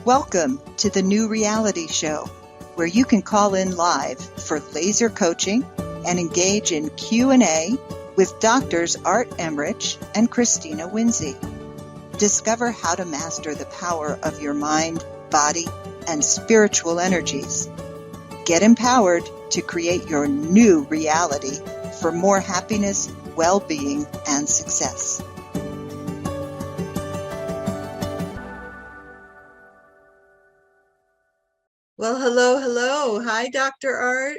Welcome to the New Reality Show, where you can call in live for laser coaching and engage in Q&A with Doctors Art Emrich and Christina Winsey. Discover how to master the power of your mind, body, and spiritual energies. Get empowered to create your new reality for more happiness, well-being, and success. Well, hello. Hi, Dr. Art.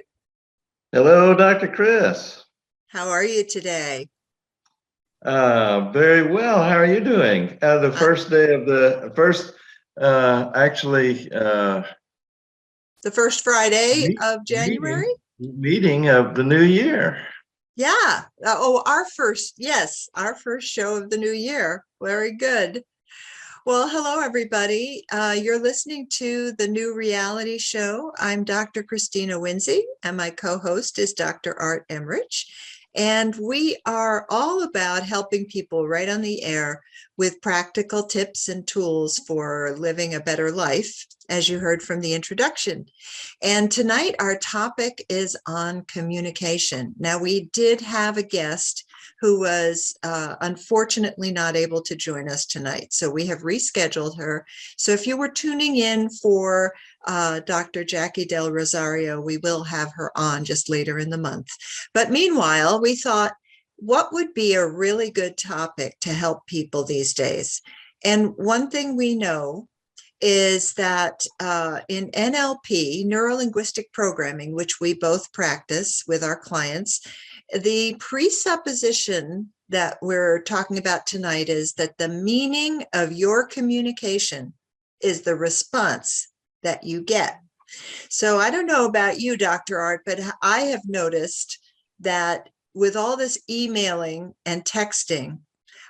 Hello, Dr. Chris. How are you today? Very well. How are you doing? The first day of the first, the first Friday of January? Meeting of the new year. Yeah. Our first show of the new year. Very good. Well, hello, everybody. You're listening to the New Reality Show. I'm Dr. Christina Winsey, and my co-host is Dr. Art Emrich. And we are all about helping people right on the air with practical tips and tools for living a better life, as you heard from the introduction. And tonight, our topic is on communication. Now, we did have a guest who was unfortunately not able to join us tonight. So we have rescheduled her. So if you were tuning in for Dr. Jackie Del Rosario, we will have her on just later in the month. But meanwhile, we thought, what would be a really good topic to help people these days? And one thing we know is that in NLP, neuro-linguistic programming, which we both practice with our clients, the presupposition that we're talking about tonight is that the meaning of your communication is the response that you get. So I don't know about you, Dr. Art, but I have noticed that with all this emailing and texting,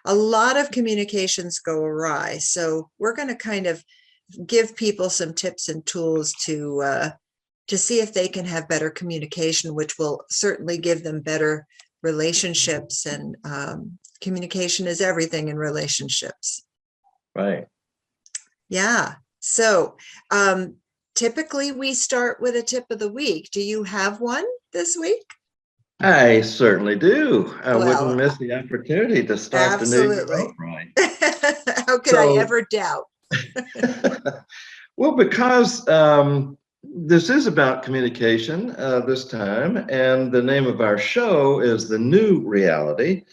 a lot of communications go awry. So we're going to kind of give people some tips and tools to see if they can have better communication, which will certainly give them better relationships. And communication is everything in relationships. Right. Yeah. So typically we start with a tip of the week. Do you have one this week? I certainly do. I wouldn't miss the opportunity to start the new year off right. How could I ever doubt? Well, because this is about communication this time, and the name of our show is The New Reality.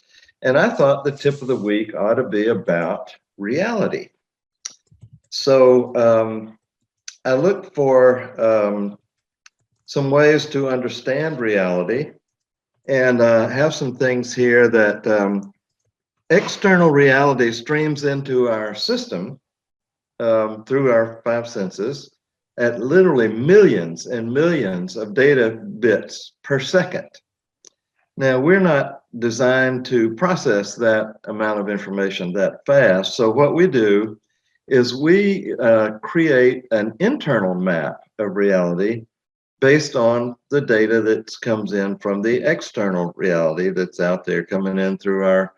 And I thought the tip of the week ought to be about reality. So I looked for some ways to understand reality, and have some things here that external reality streams into our system through our five senses at literally millions and millions of data bits per second. Now, we're not designed to process that amount of information that fast. So what we do is we create an internal map of reality based on the data that comes in from the external reality that's out there coming in through our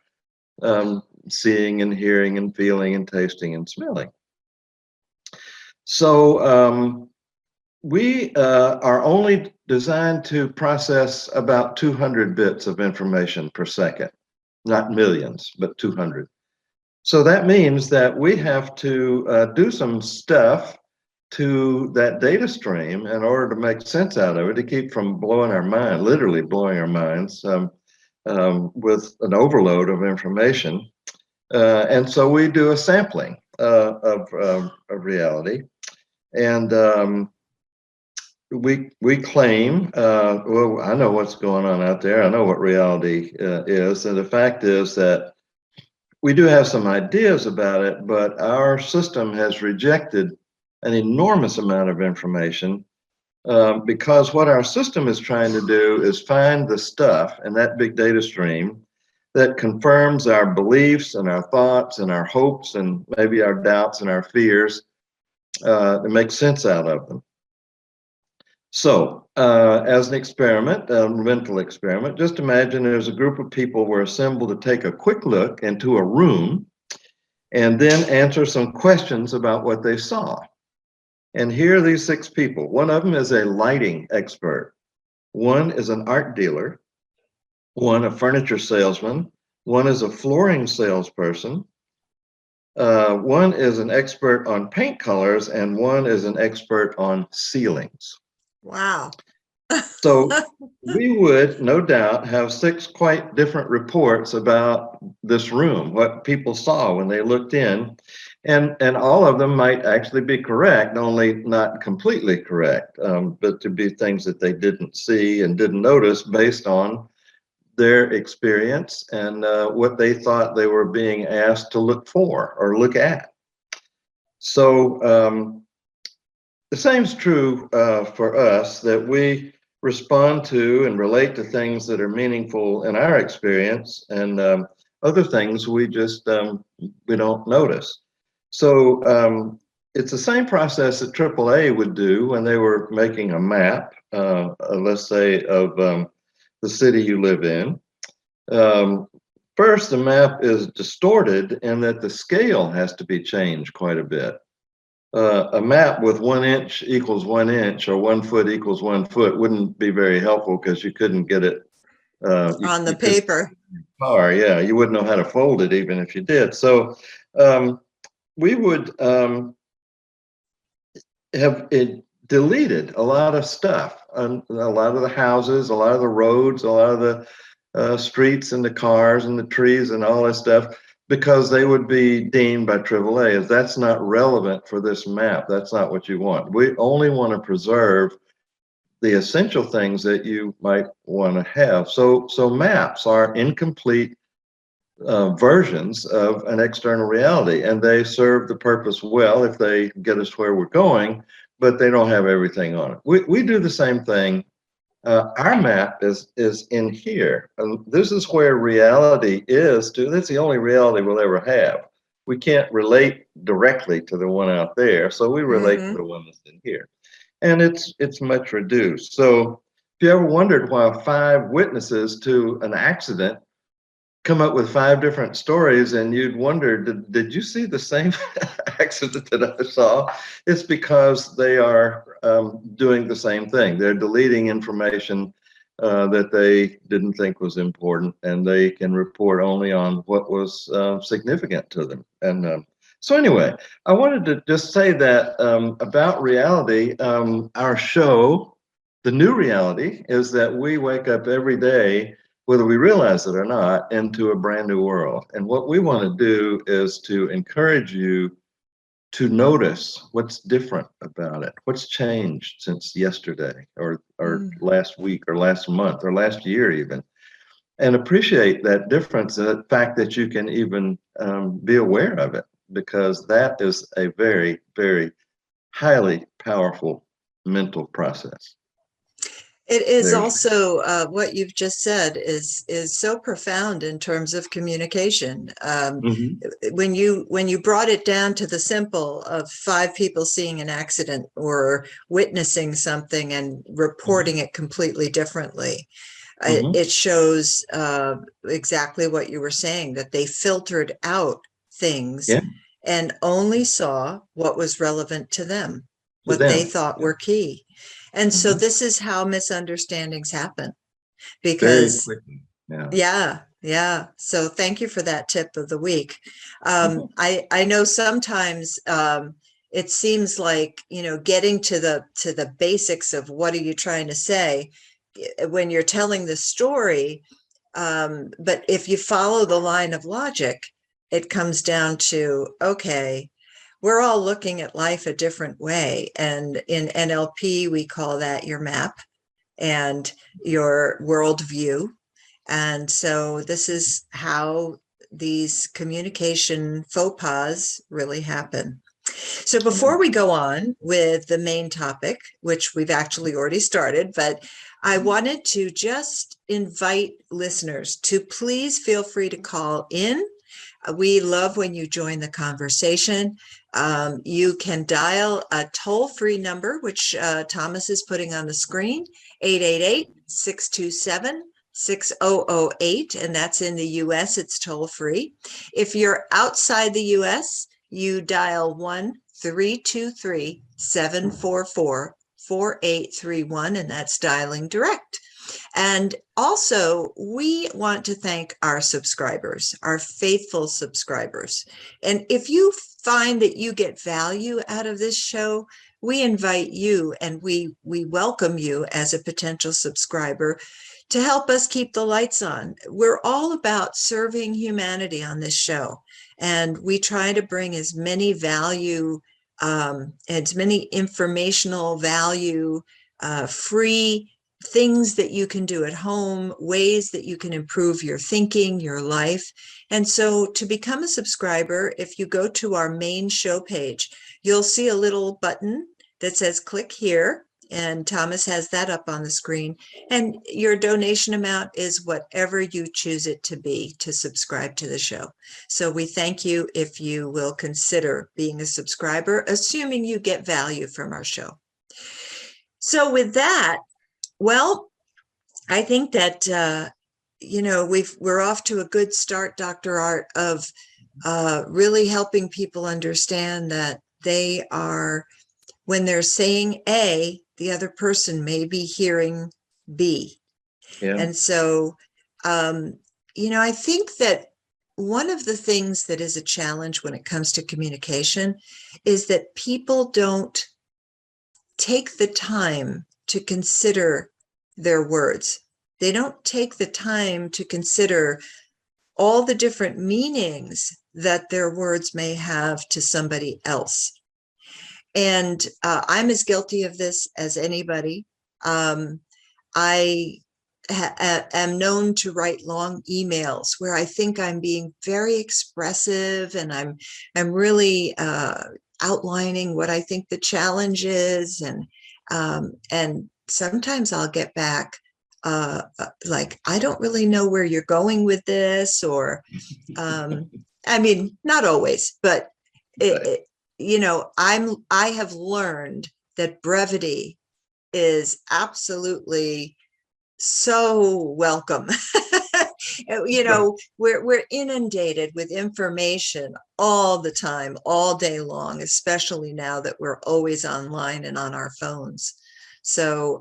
seeing and hearing and feeling and tasting and smelling. So we are only designed to process about 200 bits of information per second, not millions, but 200. So that means that we have to do some stuff to that data stream in order to make sense out of it, to keep from blowing our mind, literally blowing our minds with an overload of information. And so we do a sampling of reality. And we claim, well, I know what's going on out there. I know what reality is. And the fact is that we do have some ideas about it, but our system has rejected an enormous amount of information because what our system is trying to do is find the stuff in that big data stream that confirms our beliefs and our thoughts and our hopes and maybe our doubts and our fears, to make sense out of them. So as an experiment, a mental experiment, just imagine there's a group of people were assembled to take a quick look into a room and then answer some questions about what they saw. And here are these 6 people. One of them is a lighting expert. One is an art dealer. One, a furniture salesman. One is a flooring salesperson. One is an expert on paint colors, and one is an expert on ceilings. Wow. So we would no doubt have 6 quite different reports about this room, what people saw when they looked in. And all of them might actually be correct, only not completely correct, but to be things that they didn't see and didn't notice based on their experience and what they thought they were being asked to look for or look at. So the same is true for us, that we respond to and relate to things that are meaningful in our experience, and other things we just we don't notice. So it's the same process that AAA would do when they were making a map, let's say, of the city you live in. First, the map is distorted in that the scale has to be changed quite a bit. A map with 1 inch equals 1 inch or 1 foot equals 1 foot wouldn't be very helpful, because you couldn't get it On the paper. Car. Yeah, you wouldn't know how to fold it even if you did. So we would have it deleted a lot of stuff, a lot of the houses, a lot of the roads, a lot of the streets and the cars and the trees and all that stuff, because they would be deemed by AAA as that's not relevant for this map. That's not what you want. We only want to preserve the essential things that you might want to have. So maps are incomplete versions of an external reality, and they serve the purpose well if they get us where we're going, but they don't have everything on it. We do the same thing. Our map is in here, and this is where reality is too. That's the only reality we'll ever have. We can't relate directly to the one out there, so we relate to the one that's in here, and it's much reduced. So if you ever wondered why 5 witnesses to an accident come up with 5 different stories, and you'd wonder, did you see the same accident that I saw? It's because they are doing the same thing. They're deleting information that they didn't think was important, and they can report only on what was significant to them. And so anyway, I wanted to just say that about reality. Our show, The New Reality, is that we wake up every day, whether we realize it or not, into a brand new world. And what we want to do is to encourage you to notice what's different about it, what's changed since yesterday or last week or last month or last year even, and appreciate that difference and the fact that you can even be aware of it, because that is a very, very highly powerful mental process. It is also what you've just said is so profound in terms of communication. When you brought it down to the simple of 5 people seeing an accident or witnessing something and reporting it completely differently, it shows exactly what you were saying, that they filtered out things and only saw what was relevant to them, what they thought were key. And so this is how misunderstandings happen, because yeah. So thank you for that tip of the week. I know sometimes it seems like, getting to the basics of what are you trying to say when you're telling the story. But if you follow the line of logic, it comes down to, okay, we're all looking at life a different way. And in NLP, we call that your map and your worldview. And so this is how these communication faux pas really happen. So before we go on with the main topic, which we've actually already started, but I wanted to just invite listeners to please feel free to call in. We love when you join the conversation. You can dial a toll-free number, which Thomas is putting on the screen, 888-627-6008, and that's in the US, it's toll-free. If you're outside the US, you dial 1-323 888-744-4831, and that's dialing direct. And also, we want to thank our subscribers, our faithful subscribers. And if you find that you get value out of this show, we invite you and we welcome you as a potential subscriber to help us keep the lights on. We're all about serving humanity on this show, and we try to bring as many value, as many informational value, free things that you can do at home, ways that you can improve your thinking, your life. And so to become a subscriber, if you go to our main show page, you'll see a little button that says click here. And Thomas has that up on the screen. And your donation amount is whatever you choose it to be to subscribe to the show. So we thank you if you will consider being a subscriber, assuming you get value from our show. So with that, well, I think that, we're off to a good start, Dr. Art, of really helping people understand that they are, when they're saying A, the other person may be hearing B. Yeah. And so, I think that one of the things that is a challenge when it comes to communication is that people don't take the time to consider their words. They don't take the time to consider all the different meanings that their words may have to somebody else. And I'm as guilty of this as anybody. I am known to write long emails where I think I'm being very expressive, and I'm really outlining what I think the challenge is, and sometimes I'll get back like, I don't really know where you're going with this, or I mean, not always, but I have learned that brevity is absolutely so welcome. We're inundated with information all the time, all day long, especially now that we're always online and on our phones. So,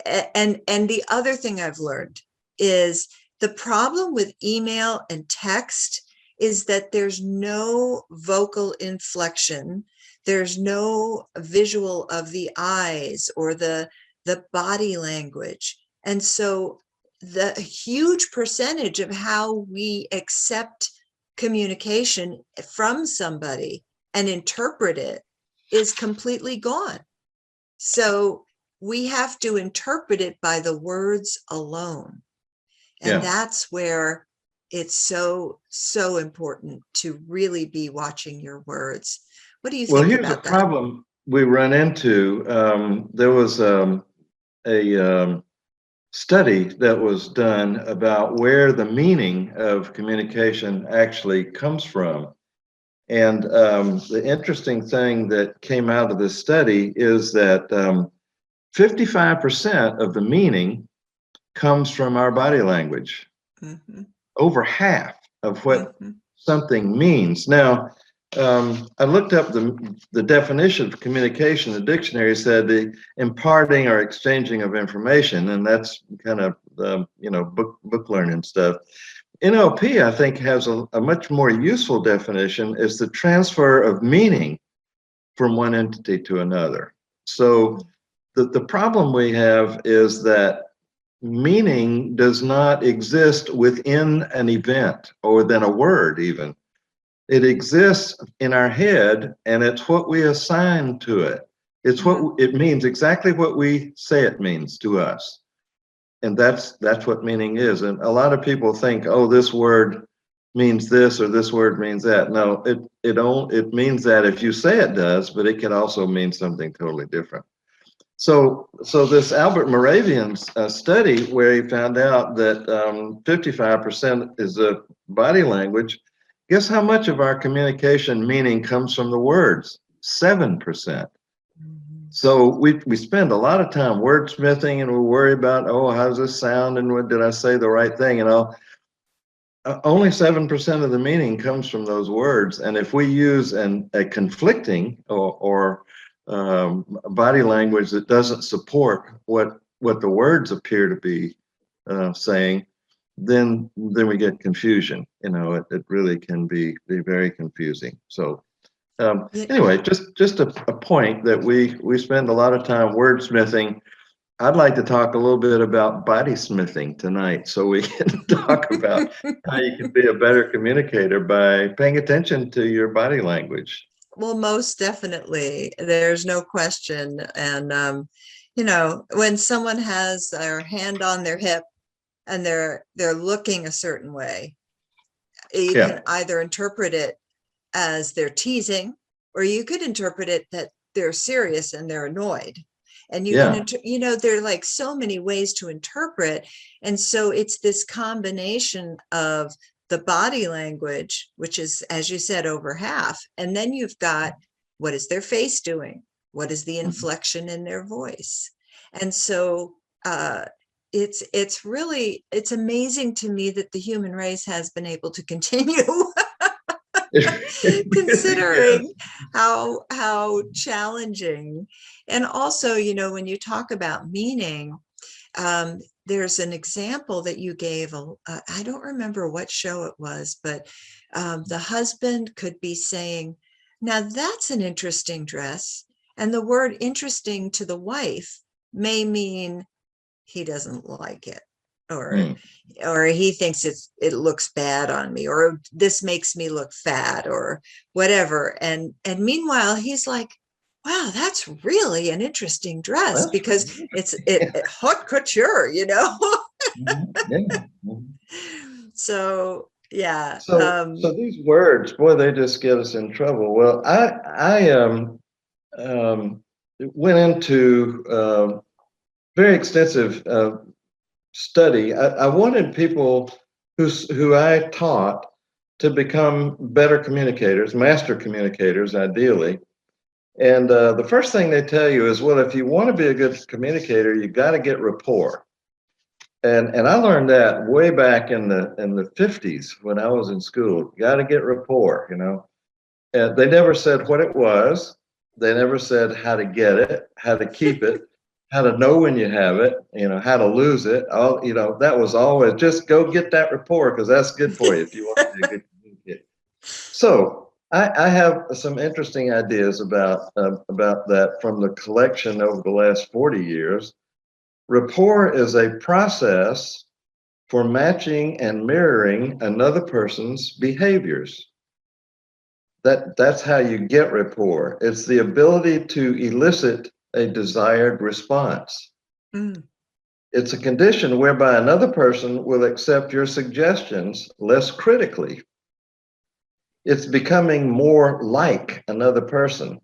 and the other thing I've learned is the problem with email and text is that there's no vocal inflection. There's no visual of the eyes or the body language. And so the huge percentage of how we accept communication from somebody and interpret it is completely gone. So we have to interpret it by the words alone. And that's where it's so important to really be watching your words. What do you think about that? Well, here's a problem we run into. There was a study that was done about where the meaning of communication actually comes from. And the interesting thing that came out of this study is that 55% of the meaning comes from our body language. Mm-hmm. Over half of what something means. Now, I looked up the definition of communication. The dictionary said the imparting or exchanging of information, and that's kind of book learning stuff. NLP, I think, has a much more useful definition, is the transfer of meaning from one entity to another. So the problem we have is that meaning does not exist within an event or within a word even. It exists in our head, and it's what we assign to it. It's what it means, exactly what we say it means to us. And that's what meaning is. And a lot of people think, oh, this word means this or this word means that. No, it means that if you say it does, but it can also mean something totally different. So this Albert Moravian's study, where he found out that 55% is a body language, guess how much of our communication meaning comes from the words? 7%. So we spend a lot of time wordsmithing, and we worry about, oh, how does this sound, and what, did I say the right thing, and all. Only 7% of the meaning comes from those words. And if we use a conflicting or body language that doesn't support what the words appear to be saying, then we get confusion. It really can be very confusing. So Yeah. anyway, just a point that we spend a lot of time wordsmithing. I'd like to talk a little bit about body smithing tonight, so we can talk about how you can be a better communicator by paying attention to your body language. Well, most definitely. There's no question. And, when someone has their hand on their hip and they're looking a certain way, you Yeah. can either interpret it as they're teasing, or you could interpret it that they're serious and they're annoyed. And you Yeah. can, there are like so many ways to interpret. And so it's this combination of the body language, which is, as you said, over half. And then you've got, what is their face doing? What is the inflection in their voice? And so it's really, it's amazing to me that the human race has been able to continue considering how challenging. And also, when you talk about meaning, there's an example that you gave, I don't remember what show it was, but the husband could be saying, now that's an interesting dress. And the word interesting to the wife may mean he doesn't like it, or he thinks it looks bad on me, or this makes me look fat, or whatever. And meanwhile, he's like, wow, that's really an interesting dress, because it's haute couture, Yeah. So yeah. So these words, boy, they just get us in trouble. Well, I went into very extensive study. I wanted people who I taught to become better communicators, master communicators, ideally. And the first thing they tell you is, well, if you want to be a good communicator, you got to get rapport. And I learned that way back in the 50s when I was in school. You got to get rapport, And they never said what it was. They never said how to get it, how to keep it, how to know when you have it, how to lose it. All, that was always just go get that rapport, because that's good for you if you want to be a good communicator. So I have some interesting ideas about that from the collection over the last 40 years. Rapport is a process for matching and mirroring another person's behaviors. That's how you get rapport. It's the ability to elicit a desired response. It's a condition whereby another person will accept your suggestions less critically. It's becoming more like another person.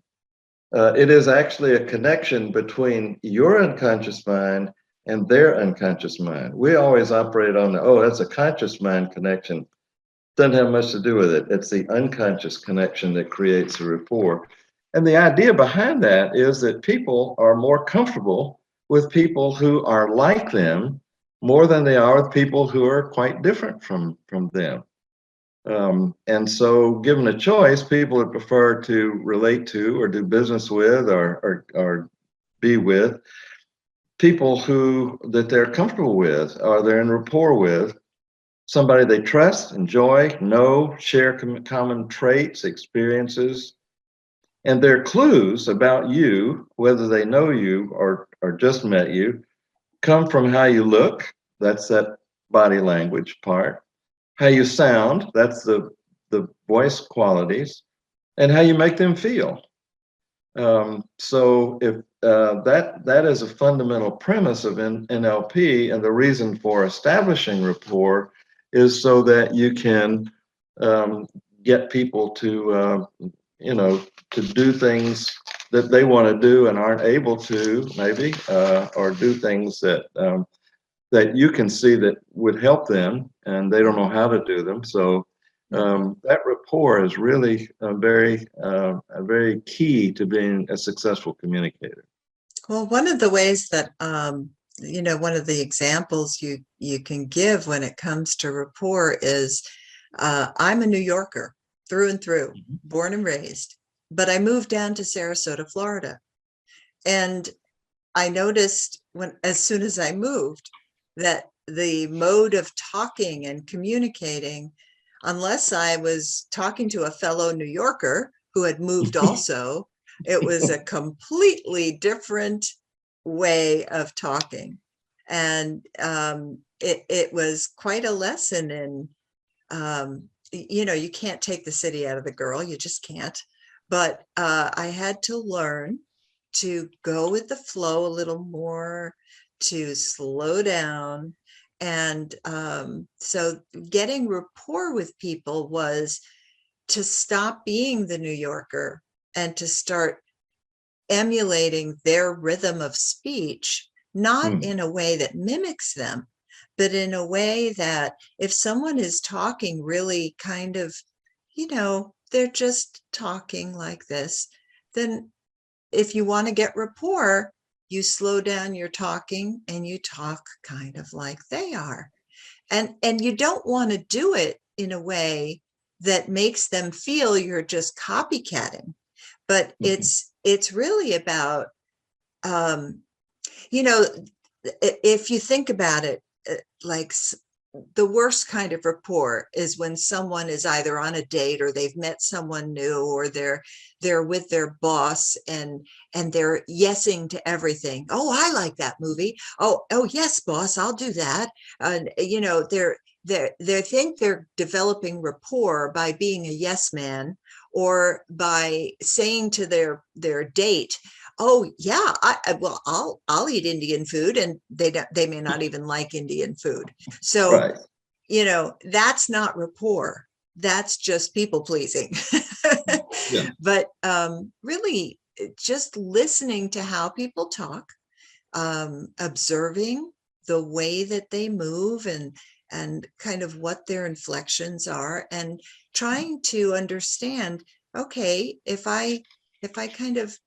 It is actually a connection between your unconscious mind and their unconscious mind. We always operate on that's a conscious mind connection. Doesn't have much to do with it. It's the unconscious connection that creates a rapport. And the idea behind that is that people are more comfortable with people who are like them more than they are with people who are quite different from them. And so given a choice, people would prefer to relate to or do business with or be with people that they're comfortable with, or they're in rapport with, somebody they trust, enjoy, know, share common traits, experiences, and their clues about you, whether they know you or just met you, come from how you look. That's that body language part. How you sound, that's the voice qualities, and how you make them feel. So if that is a fundamental premise of NLP, and the reason for establishing rapport is so that you can get people to to do things that they want to do and aren't able to, maybe, or do things that that you can see that would help them, and they don't know how to do them. So that rapport is really a very key to being a successful communicator. Well, one of the ways that, one of the examples you can give when it comes to rapport is, I'm a New Yorker through and through, born and raised, but I moved down to Sarasota, Florida. And I noticed as soon as I moved, that the mode of talking and communicating, unless I was talking to a fellow New Yorker who had moved also, it was a completely different way of talking. And it was quite a lesson in, you can't take the city out of the girl, you just can't. But I had to learn to go with the flow a little more, to slow down. And so getting rapport with people was to stop being the New Yorker and to start emulating their rhythm of speech, not Hmm. in a way that mimics them, but in a way that if someone is talking really kind of, they're just talking like this, then if you want to get rapport, you slow down your talking and you talk kind of like they are. And you don't want to do it in a way that makes them feel you're just copycatting. But Mhm. it's really about, um, you know, if you think about it, like the worst kind of rapport is when someone is either on a date or they've met someone new, or they're with their boss and they're yesing to everything. Oh, I like that movie. Oh yes, boss, I'll do that. And they think they're developing rapport by being a yes man, or by saying to their date, oh yeah, well, I'll eat Indian food, and they may not even like Indian food. So, Right. that's not rapport. That's just people pleasing. Yeah. But really, just listening to how people talk, observing the way that they move, and kind of what their inflections are, and trying to understand, okay, if I kind of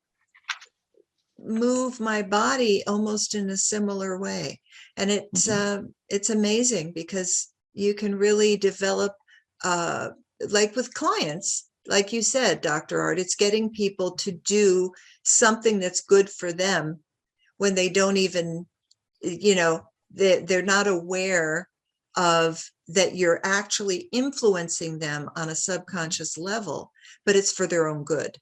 move my body almost in a similar way. And Mhm. it's amazing because you can really develop, uh, like with clients, like you said, Dr. Art, it's getting people to do something that's good for them when they don't even, they're not aware of that you're actually influencing them on a subconscious level, but it's for their own good.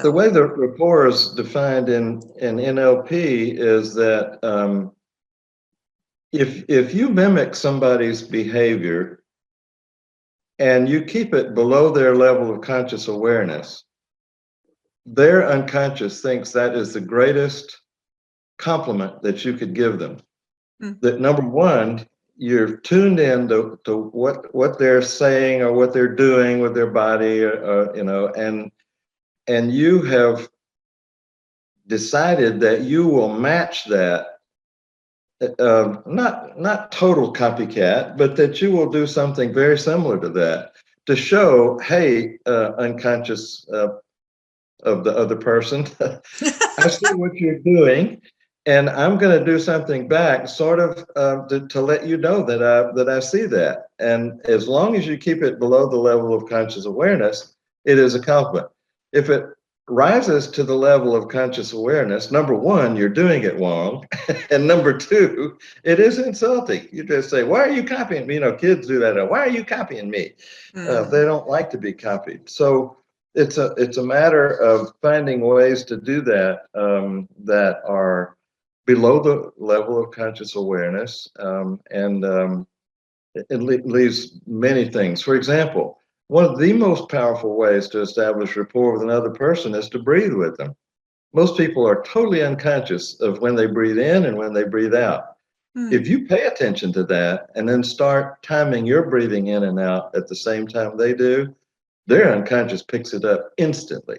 The So, way the rapport is defined in NLP is that if you mimic somebody's behavior and you keep it below their level of conscious awareness, their unconscious thinks that is the greatest compliment that you could give them. mm, That number one, you're tuned in to what they're saying or what they're doing with their body, and you have decided that you will match that, not total copycat, but that you will do something very similar to that to show, hey, unconscious of the other person, I see what you're doing, and I'm going to do something back, sort of to let you know that I see that. And as long as you keep it below the level of conscious awareness, it is a compliment. If it rises to the level of conscious awareness, number one, you're doing it wrong, and number two, it is insulting. You just say, "Why are you copying me?" Kids do that. Why are you copying me? They mm. don't like to be copied. So it's a matter of finding ways to do that that are below the level of conscious awareness, and leaves many things. For example, one of the most powerful ways to establish rapport with another person is to breathe with them. Most people are totally unconscious of when they breathe in and when they breathe out. If Hmm. you pay attention to that and then start timing your breathing in and out at the same time they do, their unconscious picks it up instantly.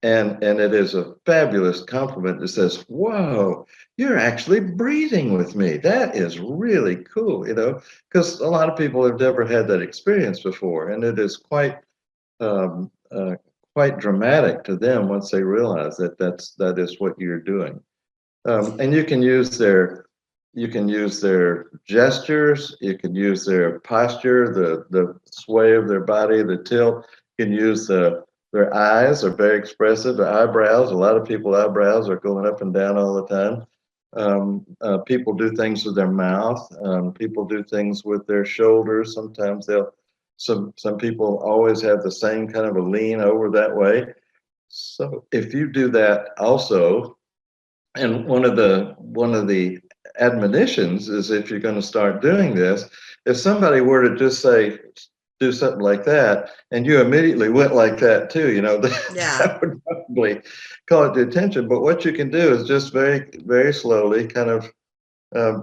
And it is a fabulous compliment that says, "Whoa, you're actually breathing with me. That is really cool," because a lot of people have never had that experience before, and it is um, uh, quite dramatic to them once they realize that is what you're doing. And you can use their gestures, you can use their posture, the sway of their body, the tilt. You can use Their eyes are very expressive. Their eyebrows, a lot of people eyebrows are going up and down all the time. People do things with their mouth. People do things with their shoulders. Sometimes some people always have the same kind of a lean over that way. So if you do that also, and one of the admonitions is, if you're going to start doing this, if somebody were to just say, do something like that, and you immediately went like that too, Yeah. that would probably call it the attention. But what you can do is just very, very slowly kind of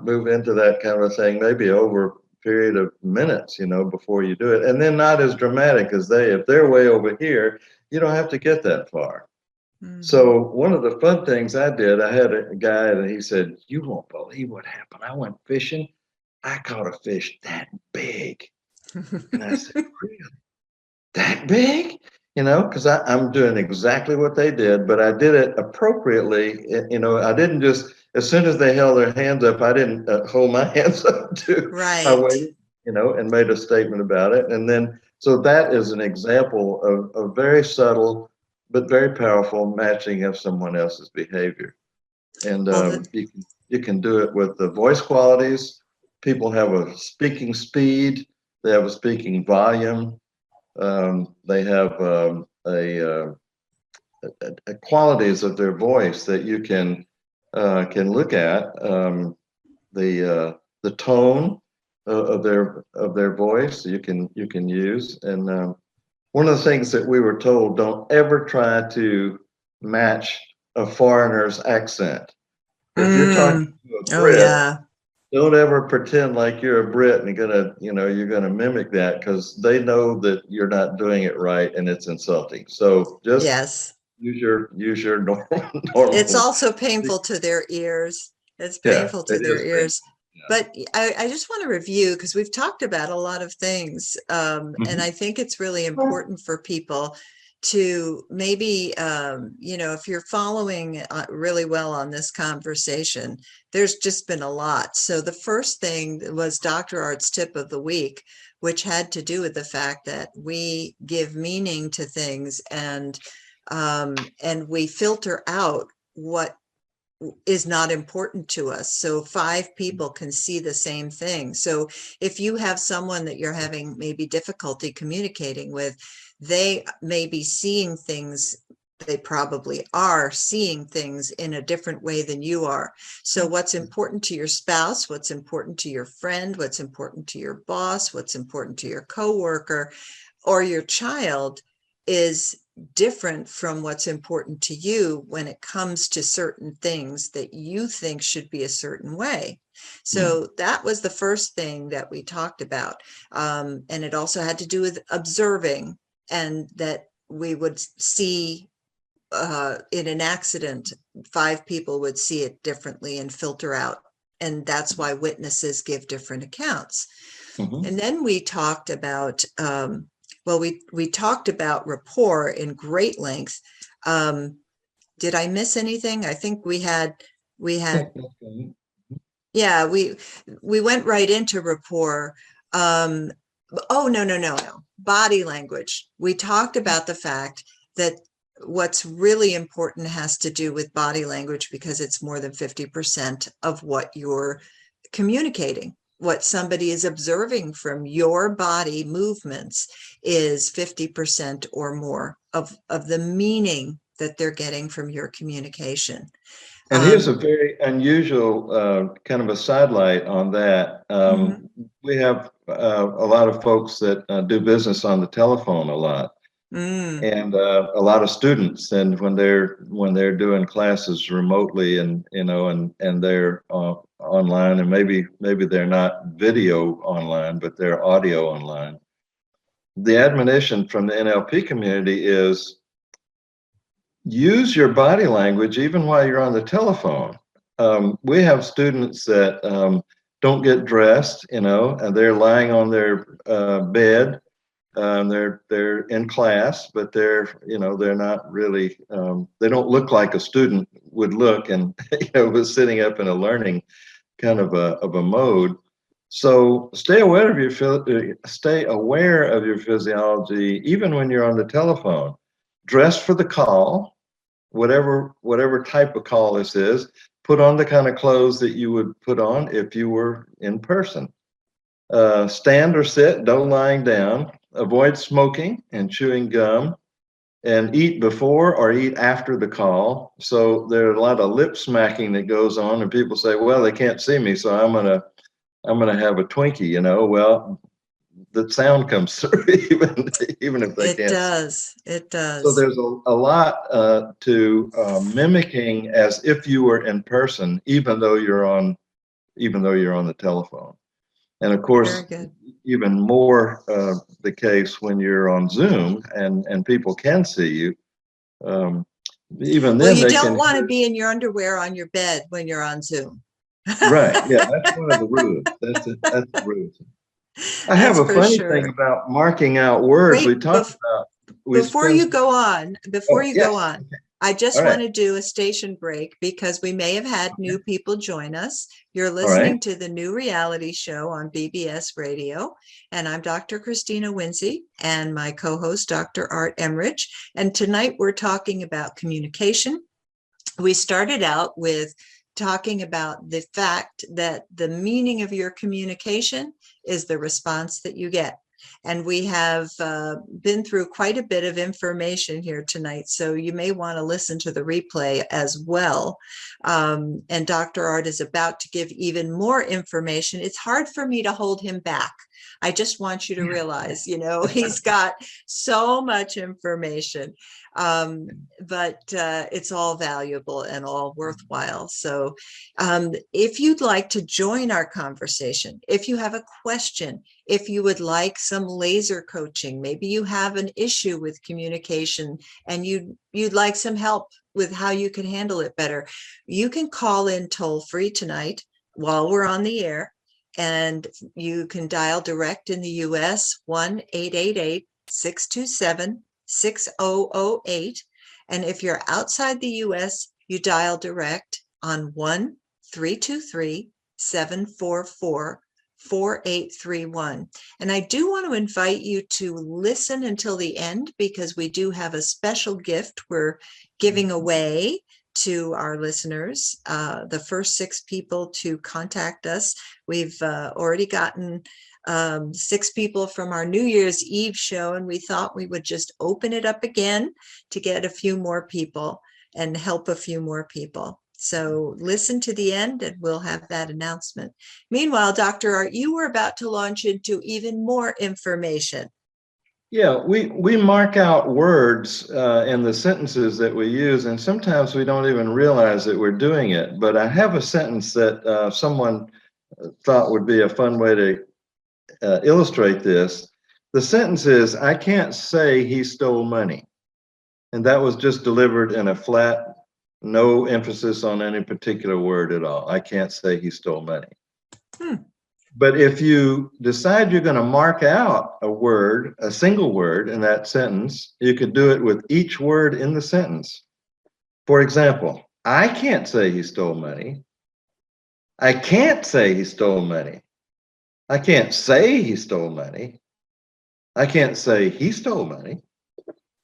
move into that kind of a thing, maybe over a period of minutes, before you do it. And then not as dramatic as if they're way over here, you don't have to get that far. Mhm. So one of the fun things I did, I had a guy that he said, you won't believe what happened. I went fishing. I caught a fish that big. And I said, really? That big? Because I'm doing exactly what they did, but I did it appropriately. I didn't just, as soon as they held their hands up, I didn't hold my hands up too. I Right. waited, and made a statement about it. And then, so that is an example of very subtle, but very powerful matching of someone else's behavior. And Well, you can do it with the voice qualities. People have a speaking speed, they have a speaking volume, they have a qualities of their voice that you can look at, the tone of their voice you can use. And one of the things that we were told, don't ever try to match a foreigner's accent. If you're talking mm, to a oh Brit, yeah. don't ever pretend like you're a Brit and you're gonna mimic that, because they know that you're not doing it right and it's insulting. So just Yes. use your normal It's normal. also painful to their ears. It's Yeah, painful to it their is painful. ears. But I just want to review, because we've talked about a lot of things. And Mhm. I think it's really important for people to maybe, if you're following really well on this conversation, there's just been a lot. So the first thing was Dr. Art's tip of the week, which had to do with the fact that we give meaning to things, and we filter out what is not important to us. So 5 people can see the same thing. So if you have someone that you're having maybe difficulty communicating with, they may be seeing things, they probably are seeing things in a different way than you are. So what's important to your spouse, what's important to your friend, what's important to your boss, what's important to your coworker or your child is different from what's important to you when it comes to certain things that you think should be a certain way. Mm. So that was the first thing that we talked about. And it also had to do with observing, and that we would see in an accident, 5 people would see it differently and filter out. And that's why witnesses give different accounts. Mhm. And then we talked about, we talked about rapport in great length. Um, did I miss anything? I think we had, Okay. yeah, we went right into rapport. Um, oh, no. Body language. We talked about the fact that what's really important has to do with body language, because it's more than 50% of what you're communicating. What somebody is observing from your body movements is 50% or more of the meaning that they're getting from your communication. And here's a Um, very unusual kind of a sidelight on that. mhm, We have a lot of folks that do business on the telephone a lot, mm, and a lot of students. And when they're doing classes remotely, and they're online, and maybe they're not video online, but they're audio online. The admonition from the NLP community is, use your body language even while you're on the telephone. We have students that don't get dressed, and they're lying on their bed. They're in class, but they're not really. They don't look like a student would look, and was sitting up in a learning kind of a mode. So stay aware of your physiology even when you're on the telephone. dress for the call, whatever type of call this is. Put on the kind of clothes that you would put on if you were in person. Stand or sit, don't lying down. Avoid smoking and chewing gum, and eat before or eat after the call. So there's a lot of lip smacking that goes on, and people say, well, they can't see me, so I'm gonna have a Twinkie, you know. Well, the sound comes through even if they It can't. does. It So does. there's a lot to mimicking as if you were in person, even though you're on the telephone. And of Very course, good. even more the case when you're on Zoom and people can see you. Even Well, then you they don't can want to hear. be in your underwear on your bed when you're on Zoom. Right. Yeah, that's one of the rules. That's it. That's the rules. I have That's a for funny thing sure. about marking out words. We Wait, talked about, we before spend, you go on, before oh, you go yes. on, I All just right. want to do a station break because we may have had new people join us. You're All right. listening to the New Reality Show on BBS Radio, and I'm Dr. Christina Winsey and my co-host, Dr. Art Emrich. And tonight we're talking about communication. We started out with talking about the fact that the meaning of your communication is the response that you get. And we have been through quite a bit of information here tonight, so you may want to listen to the replay as well. And Dr. Art is about to give even more information. It's hard for me to hold him back. I just want you to realize, he's got so much information, but it's all valuable and all worthwhile. So if you'd like to join our conversation, if you have a question, if you would like some laser coaching, maybe you have an issue with communication and you'd like some help with how you can handle it better, you can call in toll free tonight while we're on the air, and you can dial direct in the US 1-888-627-6008. And if you're outside the US, you dial direct on 1-323-744-4831. And I do want to invite you to listen until the end, because we do have a special gift we're giving away to our listeners. The first 6 people to contact us. We've already gotten 6 people from our New Year's Eve show, and we thought we would just open it up again to get a few more people and help a few more people. So listen to the end and we'll have that announcement. Meanwhile, Dr. Art, you were about to launch into even more information. Yeah, we mark out words in the sentences that we use, and sometimes we don't even realize that we're doing it. But I have a sentence that someone thought would be a fun way to illustrate this. The sentence is, I can't say he stole money. And that was just delivered in a flat, no emphasis on any particular word at all. I can't say he stole money. But if you decide you're going to mark out a word, a single word in that sentence, you could do it with each word in the sentence. For example, I can't say he stole money. I can't say he stole money. I can't say he stole money. I can't say he stole money.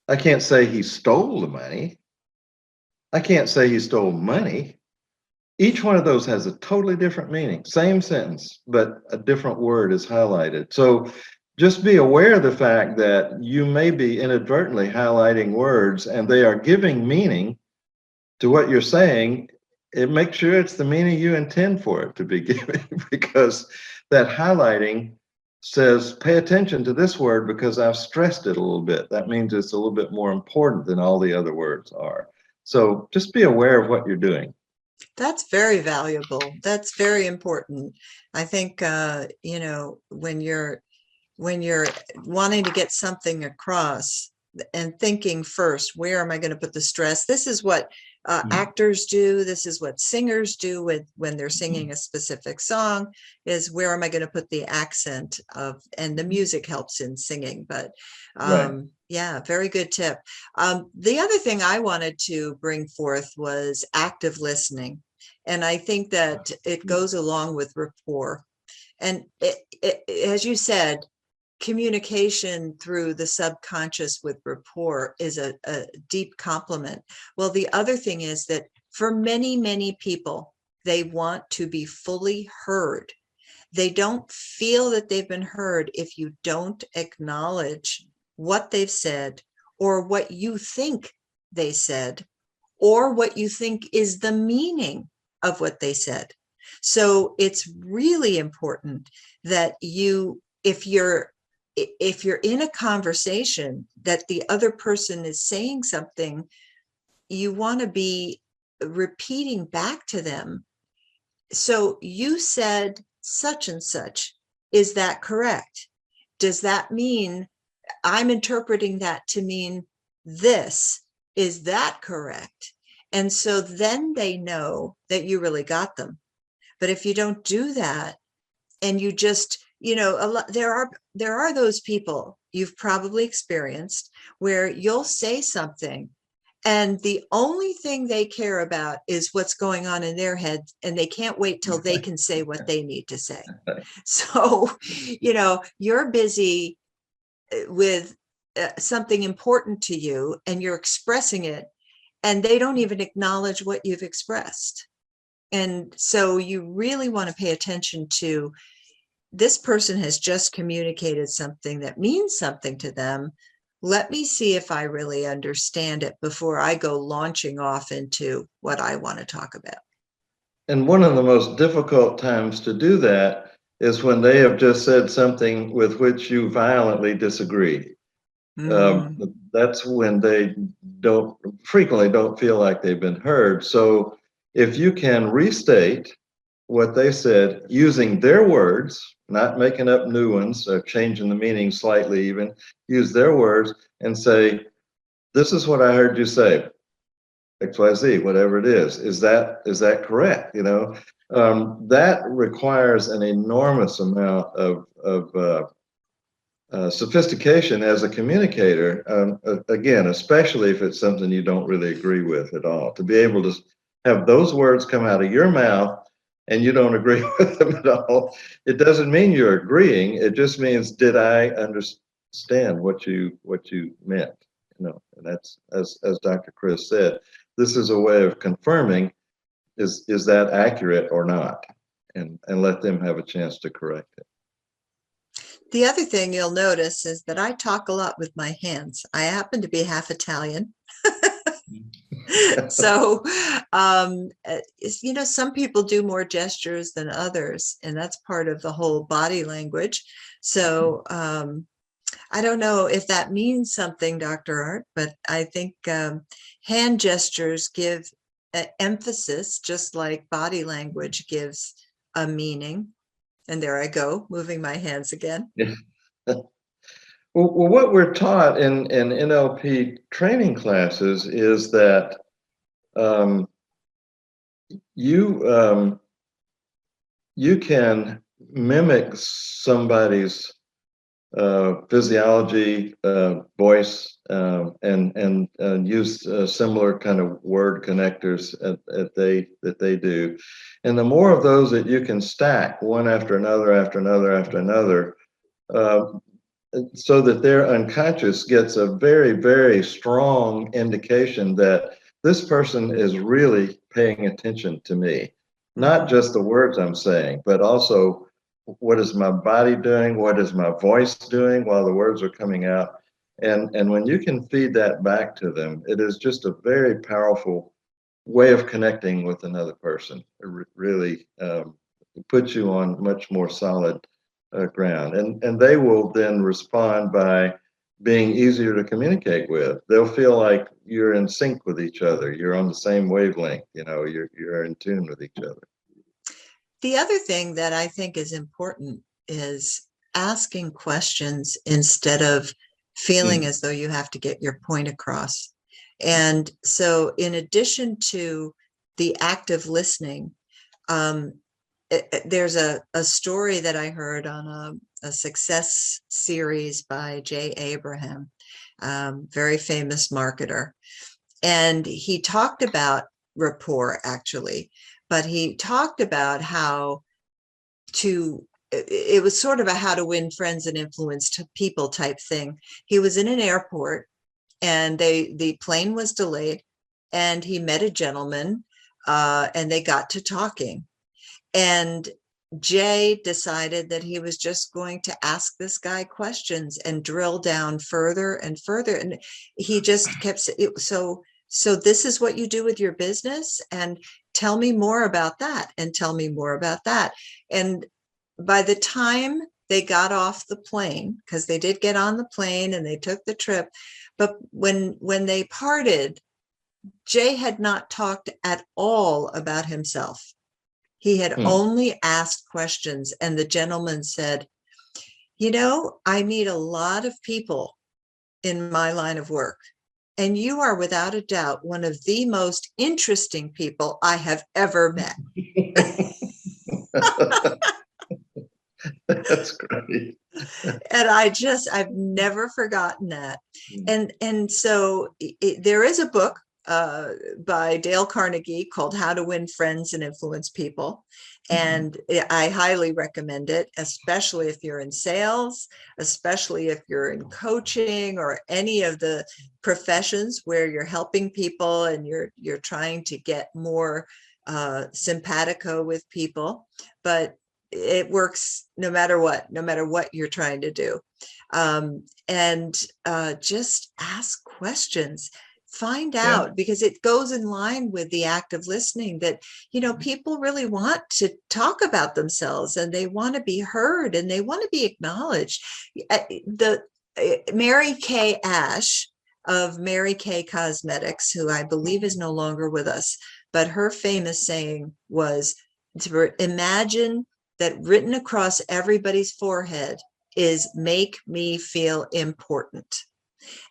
I can't say he stole the money. I can't say he stole money. Each one of those has a totally different meaning. Same sentence, but a different word is highlighted. So just be aware of the fact that you may be inadvertently highlighting words and they are giving meaning to what you're saying. Make sure it's the meaning you intend for it to be giving, because that highlighting says, pay attention to this word because I've stressed it a little bit. That means it's a little bit more important than all the other words are. So just be aware of what you're doing. That's very valuable. That's very important. I think, when you're wanting to get something across and thinking first, where am I going to put the stress? This is what actors do. This is what singers do when they're singing a specific song, is where am I going to put the accent of, and the music helps in singing. But Right. yeah, very good tip. The other thing I wanted to bring forth was active listening. And I think that it goes along with rapport. And as you said, communication through the subconscious with rapport is a deep compliment. Well, the other thing is that for many, many people, they want to be fully heard. They don't feel that they've been heard if you don't acknowledge what they've said, or what you think they said, or what you think is the meaning of what they said. So it's really important that if you're in a conversation that the other person is saying something, you want to be repeating back to them. So you said such and such. Is that correct? Does that mean I'm interpreting that to mean this? Is that correct? And so then they know that you really got them. But if you don't do that, and you just, there are those people you've probably experienced where you'll say something and the only thing they care about is what's going on in their head, and they can't wait till they can say what they need to say. So, you're busy with something important to you and you're expressing it, and they don't even acknowledge what you've expressed. And so you really want to pay attention to, this person has just communicated something that means something to them. Let me see if I really understand it before I go launching off into what I want to talk about. And one of the most difficult times to do that is when they have just said something with which you violently disagree. That's when they frequently don't feel like they've been heard. So if you can restate what they said using their words, not making up new ones or changing the meaning slightly, even use their words and say, this is what I heard you say, XYZ, whatever it is. Is that correct? That requires an enormous amount of sophistication as a communicator. Again, especially if it's something you don't really agree with at all, to be able to have those words come out of your mouth and you don't agree with them at all. It doesn't mean you're agreeing. It just means, did I understand what you meant? And that's, as Dr. Chris said, this is a way of confirming, is that accurate or not? And let them have a chance to correct it. The other thing you'll notice is that I talk a lot with my hands. I happen to be half Italian. So, some people do more gestures than others, and that's part of the whole body language. So, I don't know if that means something, Dr. Art, but I think hand gestures give emphasis, just like body language gives a meaning. And there I go, moving my hands again. Well, what we're taught in NLP training classes is that you can mimic somebody's physiology, voice, and use similar kind of word connectors that they do. And the more of those that you can stack one after another, after another, after another, so that their unconscious gets a very, very strong indication that this person is really paying attention to me, not just the words I'm saying, but also what is my body doing? What is my voice doing while the words are coming out? And when you can feed that back to them, it is just a very powerful way of connecting with another person. It really puts you on much more solid ground. And they will then respond by being easier to communicate with. They'll feel like you're in sync with each other. You're on the same wavelength, you're in tune with each other. The other thing that I think is important is asking questions instead of feeling as though you have to get your point across. And so in addition to the active listening, there's a story that I heard on a success series by Jay Abraham, very famous marketer. And he talked about rapport, actually, but he talked about how to it was sort of a how to win friends and influence people type thing. He was in an airport and the plane was delayed and he met a gentleman and they got to talking. And Jay decided that he was just going to ask this guy questions and drill down further and further. And he just kept saying, so this is what you do with your business, and tell me more about that, and tell me more about that. And by the time they got off the plane, because they did get on the plane and they took the trip, but when they parted, Jay had not talked at all about himself. He had only asked questions, and the gentleman said, I meet a lot of people in my line of work, and you are without a doubt one of the most interesting people I have ever met. That's great. And I've never forgotten that. And so there is a book by Dale Carnegie called How to Win Friends and Influence People. And I highly recommend it, especially if you're in sales, especially if you're in coaching or any of the professions where you're helping people and you're trying to get more simpatico with people. But it works no matter what you're trying to do. And just ask questions. Find out, because it goes in line with the act of listening that, people really want to talk about themselves and they want to be heard and they want to be acknowledged. Mary Kay Ash of Mary Kay Cosmetics, who I believe is no longer with us, but her famous saying was to imagine that written across everybody's forehead is "make me feel important."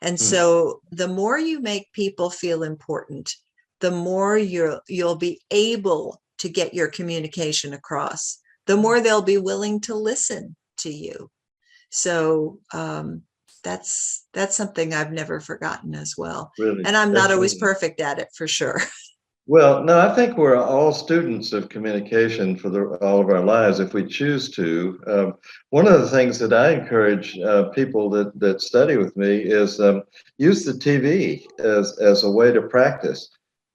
And so the more you make people feel important, the more you'll be able to get your communication across, the more they'll be willing to listen to you. So that's something I've never forgotten as well. Really, and I'm not always perfect at it, for sure. Well, no, I think we're all students of communication for all of our lives if we choose to. One of the things that I encourage people that study with me is use the TV as a way to practice.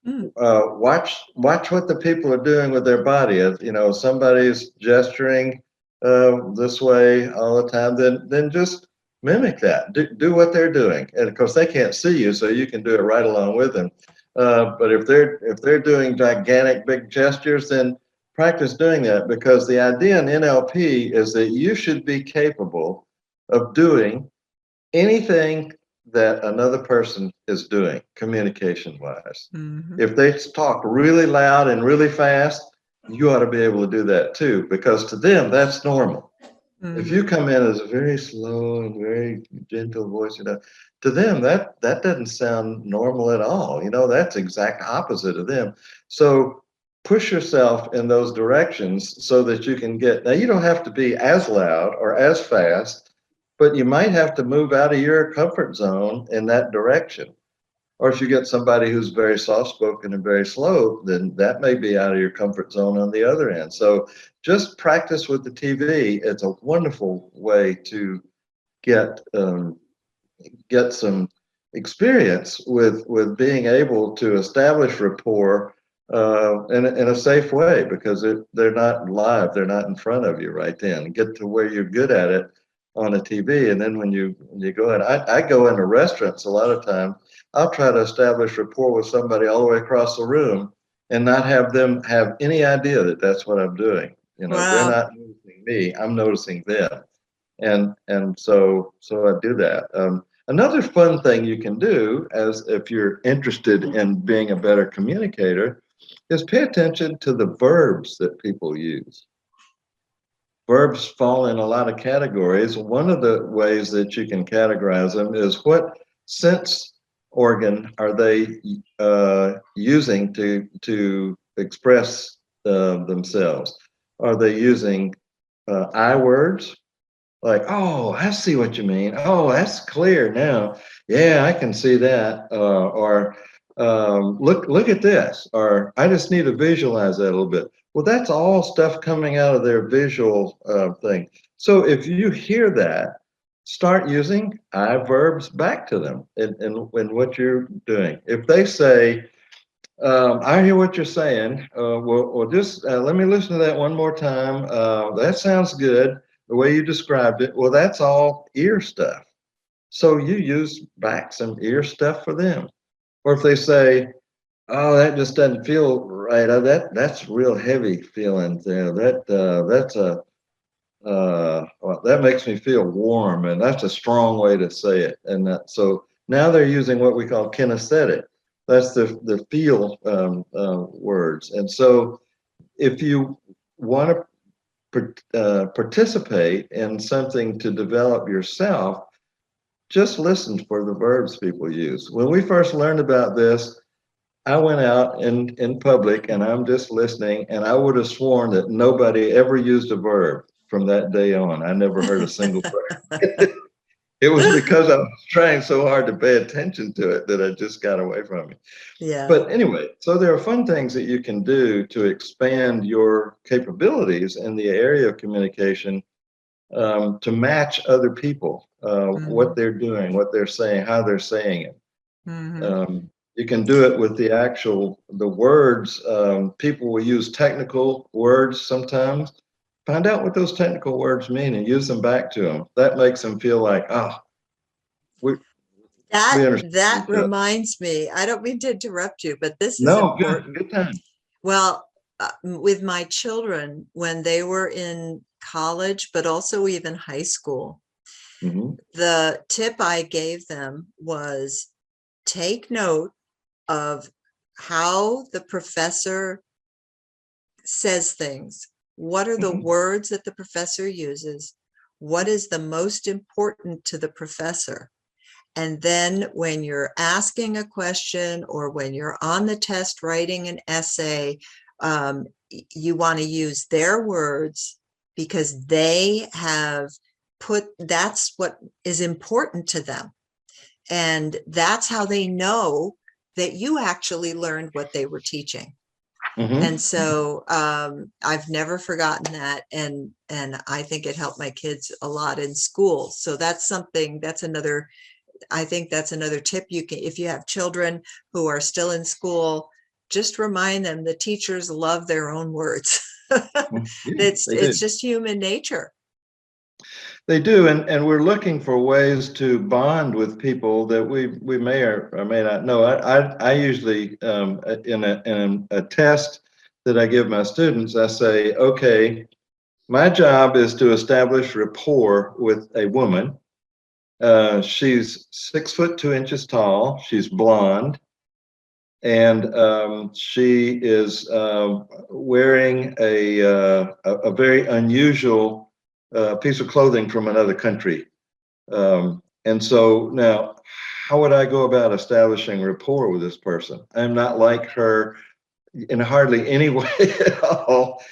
Watch what the people are doing with their body. If somebody's gesturing this way all the time, then just mimic that. Do what they're doing, and of course they can't see you, so you can do it right along with them. But if they're doing gigantic big gestures, then practice doing that, because the idea in NLP is that you should be capable of doing anything that another person is doing communication-wise. If they talk really loud and really fast, you ought to be able to do that too, because to them that's normal. If you come in as a very slow and very gentle voice, to them that doesn't sound normal at all. That's exact opposite of them. So push yourself in those directions so that you can get. Now, you don't have to be as loud or as fast, but you might have to move out of your comfort zone in that direction. Or if you get somebody who's very soft-spoken and very slow, then that may be out of your comfort zone on the other end. So just practice with the TV. It's a wonderful way to get some experience with being able to establish rapport in a safe way, because they're not live, they're not in front of you right then. Get to where you're good at it on a TV, and then when you go in, I go into restaurants a lot of time. I'll try to establish rapport with somebody all the way across the room and not have them have any idea that that's what I'm doing. Wow. They're not noticing me, I'm noticing them. And so I do that. Another fun thing you can do, as if you're interested in being a better communicator, is pay attention to the verbs that people use. Verbs fall in a lot of categories. One of the ways that you can categorize them is what sense organ are they using to express themselves? Are they using I words? Like, oh, I see what you mean. Oh, that's clear now. Yeah, I can see that. Or look at this. Or I just need to visualize that a little bit. Well, that's all stuff coming out of their visual thing. So if you hear that, start using I verbs back to them in what you're doing. If they say, I hear what you're saying. Well, just let me listen to that one more time. That sounds good. The way you described it. Well, that's all ear stuff. So you use back some ear stuff for them. Or if they say, "Oh, that just doesn't feel right," that's real heavy feeling there. That's a well, that makes me feel warm, and that's a strong way to say it. And so now they're using what we call kinesthetic. That's the feel words. And so if you want to participate in something to develop yourself, just listen for the verbs people use. When we first learned about this, I went out in public and I'm just listening, and I would have sworn that nobody ever used a verb from that day on. I never heard a single verb. It was because I was trying so hard to pay attention to it that I just got away from it. Yeah. But anyway, so there are fun things that you can do to expand your capabilities in the area of communication, to match other people, what they're doing, what they're saying, how they're saying it. Mm-hmm. You can do it with the words. People will use technical words sometimes. Find out what those technical words mean and use them back to them. That makes them feel like, we we understand That each other. reminds me, I don't mean to interrupt you, but this is No, important. good time. Well, with my children, when they were in college, but also even high school, Hmm. the tip I gave them was take note of how the professor says things. What are the Hmm. words that the professor uses? What is the most important to the professor? And then when you're asking a question or when you're on the test writing an essay, you want to use their words because they have that's what is important to them. And that's how they know that you actually learned what they were teaching. And Hmm. so I've never forgotten that, and I think it helped my kids a lot in school. So that's something, I think that's another tip you can, if you have children who are still in school, just remind them the teachers love their own words. Yeah, It's they do. just human nature. They do, and we're looking for ways to bond with people that we may or may not know. I usually in a test that I give my students, I say, okay, my job is to establish rapport with a woman. She's 6 foot 2 inches tall. She's blonde, and she is wearing a very unusual piece of clothing from another country. And so now, how would I go about establishing rapport with this person? I'm not like her in hardly any way at all.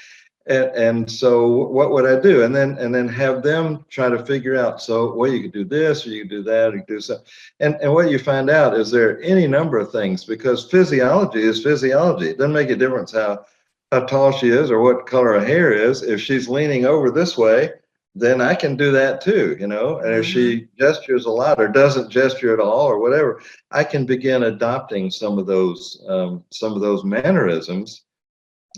And so what would I do? And then have them try to figure out, so well, you could do this or you could do that, or you could do so. And what you find out is there are any number of things, because physiology is physiology. It doesn't make a difference how tall she is or what color her hair is. If she's leaning over this way, then I can do that too, you know. And if she gestures a lot or doesn't gesture at all or whatever, I can begin adopting some of those mannerisms.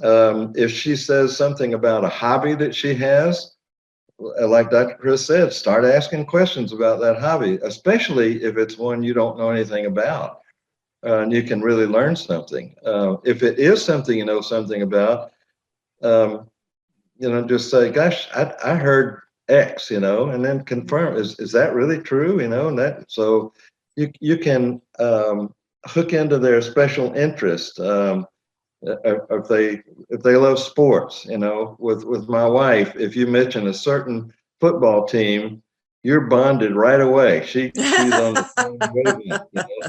If she says something about a hobby that she has, like Dr. Chris said, start asking questions about that hobby, especially if it's one you don't know anything about, and you can really learn something. If it is something you know something about, um, just say, "Gosh, I heard X," and then confirm, is that really true? And that, so you can hook into their special interest. If they love sports, with my wife, if you mention a certain football team, you're bonded right away. She's on the same wavelength.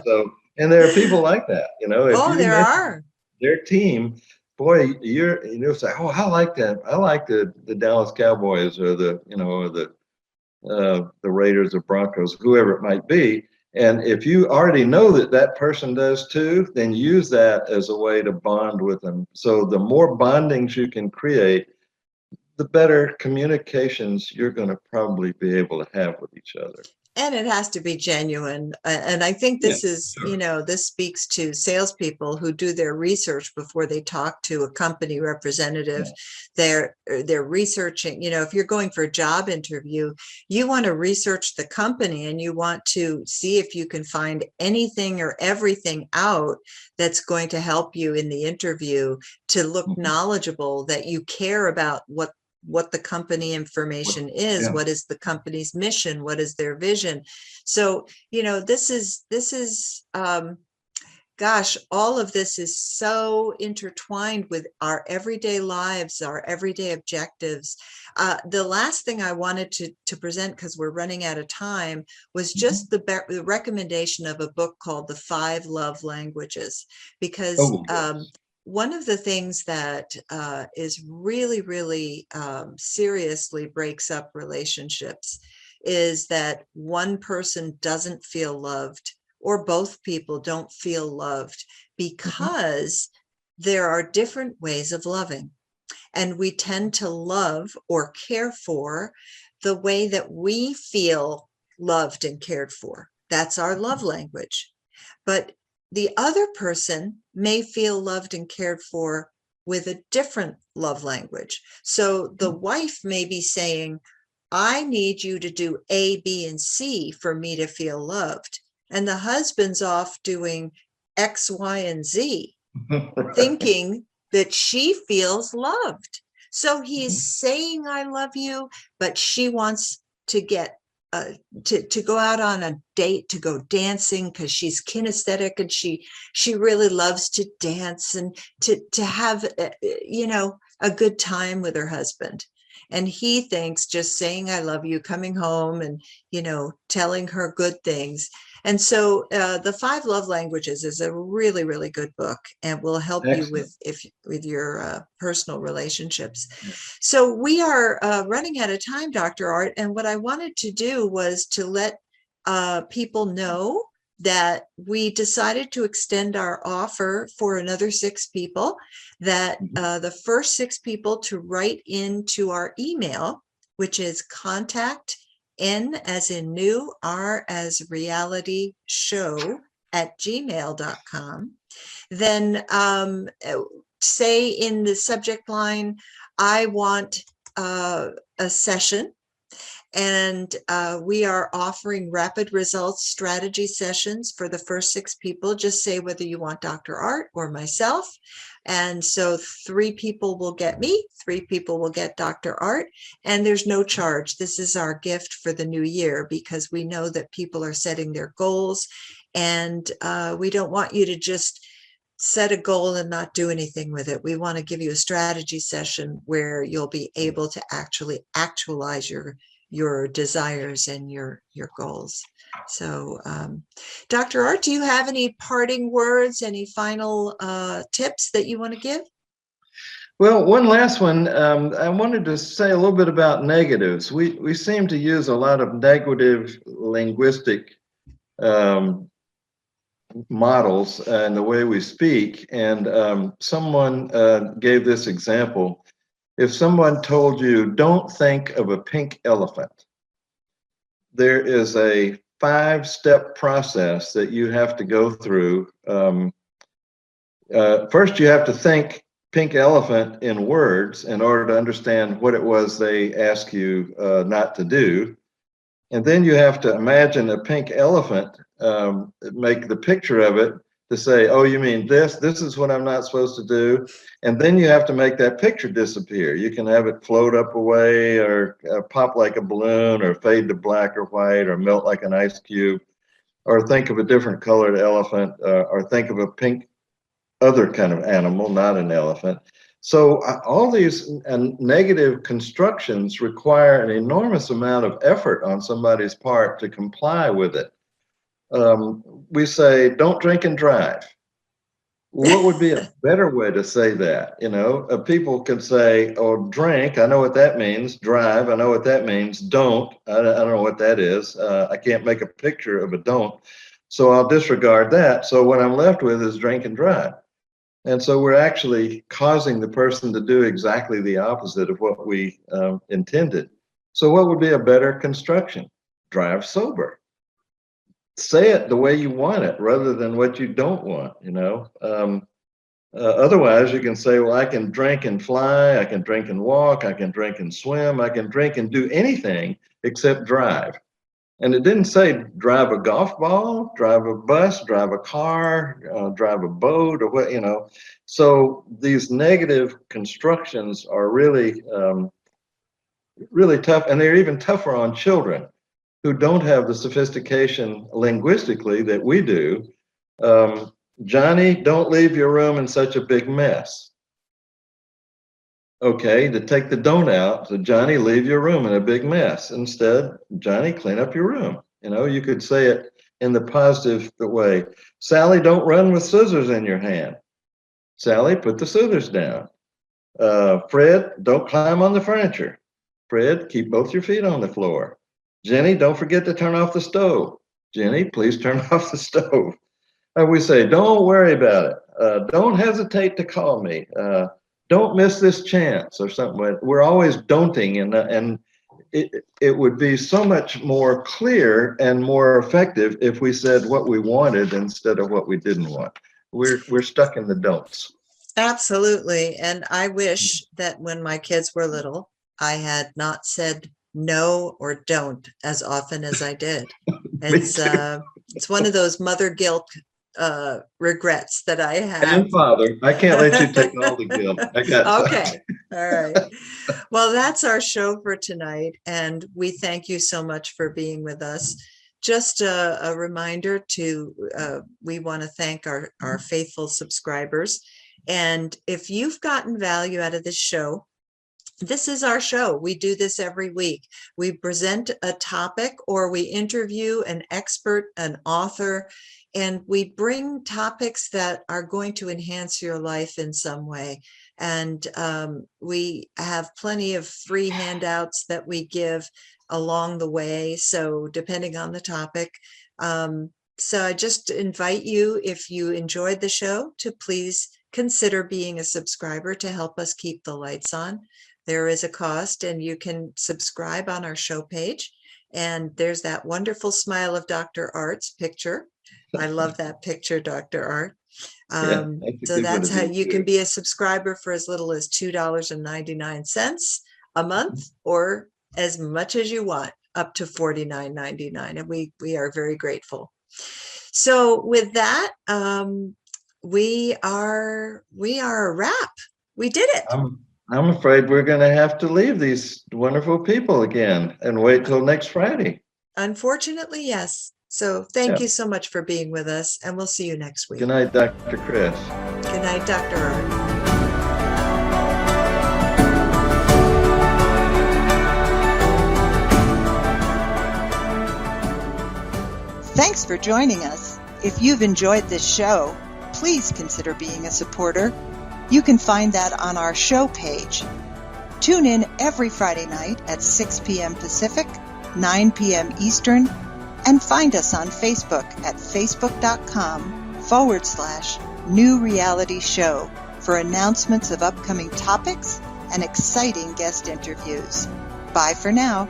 So, and there are people like that. If Oh, you there mention are. their team, boy, you'll say, "Oh, I like that. I like the Dallas Cowboys or the Raiders or Broncos, whoever it might be." And if you already know that that person does too, then use that as a way to bond with them. So the more bondings you can create, the better communications you're going to probably be able to have with each other. And it has to be genuine. And I think this is, this speaks to salespeople who do their research before they talk to a company representative. They're researching, if you're going for a job interview, you want to research the company and you want to see if you can find anything or everything out that's going to help you in the interview to look knowledgeable, that you care about what the company information is, what is the company's mission, what is their vision. So, this is gosh, all of this is so intertwined with our everyday lives, our everyday objectives. The last thing I wanted to present, because we're running out of time, was just the recommendation of a book called The 5 Love Languages, because one of the things that is really, really seriously breaks up relationships is that one person doesn't feel loved, or both people don't feel loved, because there are different ways of loving. And we tend to love or care for the way that we feel loved and cared for. That's our love language. But the other person may feel loved and cared for with a different love language. So the wife may be saying, I need you to do A, B, and C for me to feel loved. And the husband's off doing X, Y, and Z, thinking that she feels loved. So he's saying, I love you, but she wants to get to go out on a date, to go dancing, because she's kinesthetic and she really loves to dance and to have a good time with her husband. And he thinks just saying I love you, coming home and telling her good things. And so The 5 Love Languages is a really, really good book, and will help you with your personal relationships. So we are running out of time, Dr. Art. And what I wanted to do was to let people know that we decided to extend our offer for another 6 people, that the first 6 people to write into our email, which is contact N as in new, R as reality show @gmail.com. Then say in the subject line, I want a session. And we are offering rapid results strategy sessions for the first 6 people. Just say whether you want Dr. Art or myself. And so 3 people will get me, 3 people will get Dr. Art, and there's no charge. This is our gift for the new year, because we know that people are setting their goals, and we don't want you to just set a goal and not do anything with it. We want to give you a strategy session where you'll be able to actually actualize your desires and your goals. So Dr. Art, do you have any parting words, any final tips that you want to give? Well, one last one. I wanted to say a little bit about negatives. We seem to use a lot of negative linguistic models in the way we speak. And someone gave this example. If someone told you, don't think of a pink elephant, there is a 5-step process that you have to go through. First, you have to think pink elephant in words in order to understand what it was they asked you not to do. And then you have to imagine a pink elephant, make the picture of it to say, oh, you mean this? This is what I'm not supposed to do. And then you have to make that picture disappear. You can have it float up away, or pop like a balloon, or fade to black or white, or melt like an ice cube, or think of a different colored elephant, or think of a pink other kind of animal, not an elephant. So all these negative constructions require an enormous amount of effort on somebody's part to comply with it. We say, don't drink and drive. What would be a better way to say that? People can say, "Oh, drink. I know what that means. Drive. I know what that means. Don't. I don't know what that is. I can't make a picture of a don't. So I'll disregard that. So what I'm left with is drink and drive." And so we're actually causing the person to do exactly the opposite of what we intended. So what would be a better construction? Drive sober. Say it the way you want it rather than what you don't want, otherwise you can say, well, I can drink and fly, I can drink and walk, I can drink and swim, I can drink and do anything except drive. And it didn't say drive a golf ball, drive a bus, drive a car, drive a boat, or what, So these negative constructions are really, really tough, and they're even tougher on children who don't have the sophistication linguistically that we do. Johnny, don't leave your room in such a big mess. Okay, to take the don't out, so Johnny, leave your room in a big mess. Instead, Johnny, clean up your room. You could say it in the positive way. Sally, don't run with scissors in your hand. Sally, put the scissors down. Fred, don't climb on the furniture. Fred, keep both your feet on the floor. Jenny, don't forget to turn off the stove. Jenny, please turn off the stove. And we say, don't worry about it. Don't hesitate to call me. Don't miss this chance or something. We're always don'ting, and it would be so much more clear and more effective if we said what we wanted instead of what we didn't want. We're stuck in the don'ts. Absolutely. And I wish that when my kids were little, I had not said no or don't as often as I did. It's one of those mother guilt regrets that I have. And father, I can't let you take all the guilt. I got okay. All right. Well, that's our show for tonight. And we thank you so much for being with us. Just a reminder we want to thank our faithful subscribers. And if you've gotten value out of this show, this is our show. We do this every week. We present a topic or we interview an expert, an author, and we bring topics that are going to enhance your life in some way. And we have plenty of free handouts that we give along the way. So depending on the topic. So I just invite you, if you enjoyed the show, to please consider being a subscriber to help us keep the lights on. There is a cost, and you can subscribe on our show page. And there's that wonderful smile of Dr. Art's picture. I love that picture, Dr. Art. So that's how you can be a subscriber for as little as $2.99 a month, or as much as you want, up to $49.99. And we are very grateful. So with that, we are a wrap. We did it. I'm afraid we're going to have to leave these wonderful people again and wait till next Friday. Unfortunately, yes. So thank you so much for being with us, and we'll see you next week. Good night, Dr. Chris. Good night, Dr. Art. Thanks for joining us. If you've enjoyed this show, please consider being a supporter. You can find that on our show page. Tune in every Friday night at 6 p.m. Pacific, 9 p.m. Eastern, and find us on Facebook at facebook.com/New Reality Show for announcements of upcoming topics and exciting guest interviews. Bye for now.